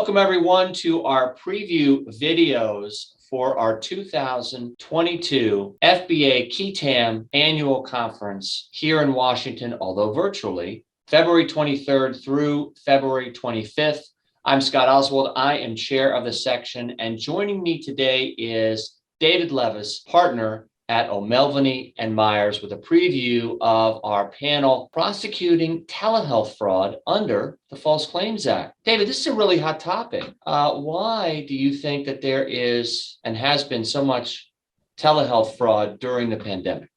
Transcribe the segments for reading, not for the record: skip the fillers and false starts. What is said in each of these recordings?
Welcome everyone to our preview videos for our 2022 FBA Qui Tam annual conference here in Washington, although virtually, February 23rd through February 25th. I'm Scott Oswald. I am chair of the section, and joining me today is David Leviss, partner at O'Melveny Myers, with a preview of our panel, Prosecuting Telehealth Fraud under the False Claims Act. David, this is a really hot topic. Why do you think that there is and has been so much telehealth fraud during the pandemic?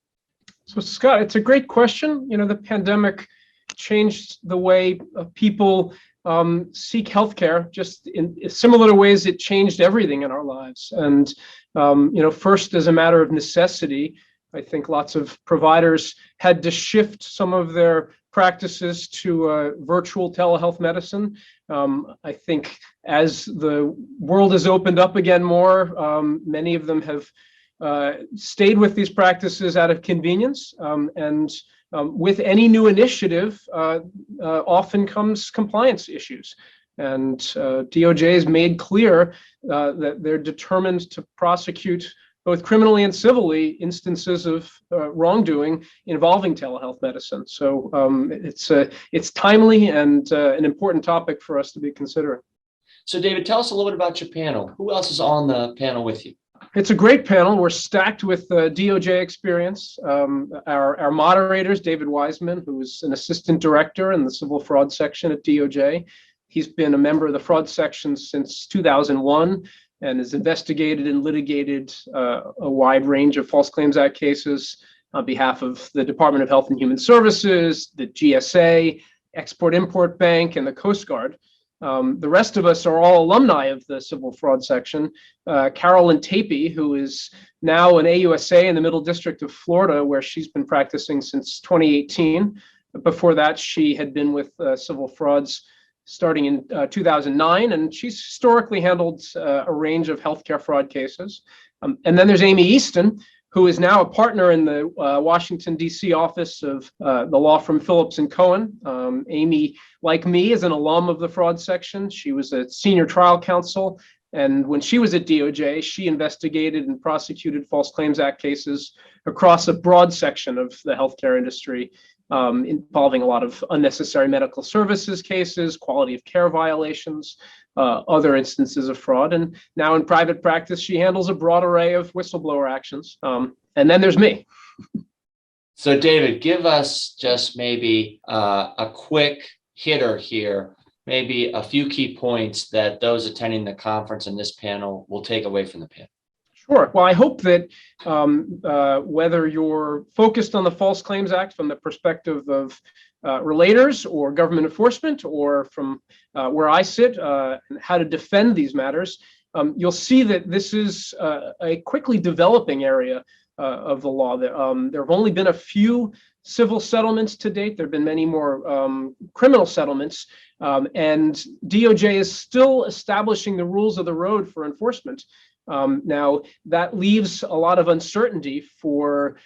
So, Scott, it's a great question. You know, the pandemic changed the way people seek healthcare, just in similar ways it changed everything in our lives. And first, as a matter of necessity, I think lots of providers had to shift some of their practices to virtual telehealth medicine. I think as the world has opened up again more, many of them have stayed with these practices out of convenience. With any new initiative, often comes compliance issues. And DOJ has made clear that they're determined to prosecute both criminally and civilly instances of wrongdoing involving telehealth medicine. So it's timely and an important topic for us to be considering. So David, tell us a little bit about your panel. Who else is on the panel with you? It's a great panel. We're stacked with DOJ experience. Our moderators, David Wiseman, who is an assistant director in the civil fraud section at DOJ. He's been a member of the fraud section since 2001 and has investigated and litigated a wide range of False Claims Act cases on behalf of the Department of Health and Human Services, the GSA, Export-Import Bank, and the Coast Guard. The rest of us are all alumni of the civil fraud section. Carolyn Tapey, who is now an AUSA in the Middle District of Florida, where she's been practicing since 2018. Before that, she had been with civil frauds starting in 2009, and she's historically handled a range of healthcare fraud cases. And then there's Amy Easton, who is now a partner in the Washington, D.C. office of the law firm Phillips & Cohen. Amy, like me, is an alum of the fraud section. She was a senior trial counsel, and when she was at DOJ, she investigated and prosecuted False Claims Act cases across a broad section of the healthcare industry, involving a lot of unnecessary medical services cases, quality of care violations, other instances of fraud. And now in private practice, she handles a broad array of whistleblower actions. And then there's me. So David, give us just maybe a quick hitter here, maybe a few key points that those attending the conference and this panel will take away from the panel. Sure. Well, I hope that whether you're focused on the False Claims Act from the perspective of relators or government enforcement, or from where I sit, how to defend these matters, you'll see that this is a quickly developing area of the law. There have only been a few civil settlements to date. There have been many more criminal settlements, and DOJ is still establishing the rules of the road for enforcement. Now, that leaves a lot of uncertainty for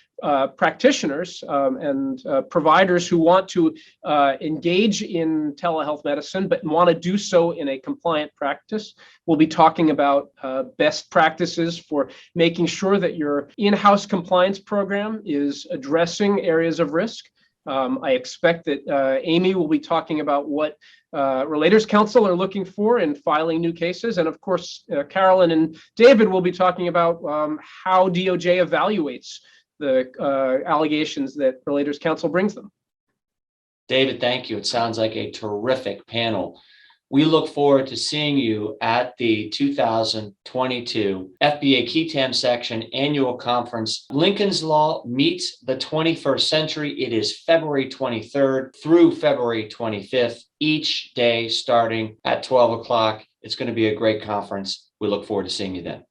practitioners and providers who want to engage in telehealth medicine, but want to do so in a compliant practice. We'll be talking about best practices for making sure that your in-house compliance program is addressing areas of risk. I expect that Amy will be talking about what Relators Counsel are looking for in filing new cases. And of course, Carolyn and David will be talking about how DOJ evaluates the allegations that Relators Counsel brings them. David, thank you. It sounds like a terrific panel. We look forward to seeing you at the 2022 FBA Qui Tam section annual conference. Lincoln's Law Meets the 21st Century. It is February 23rd through February 25th, each day starting at 12 o'clock. It's going to be a great conference. We look forward to seeing you then.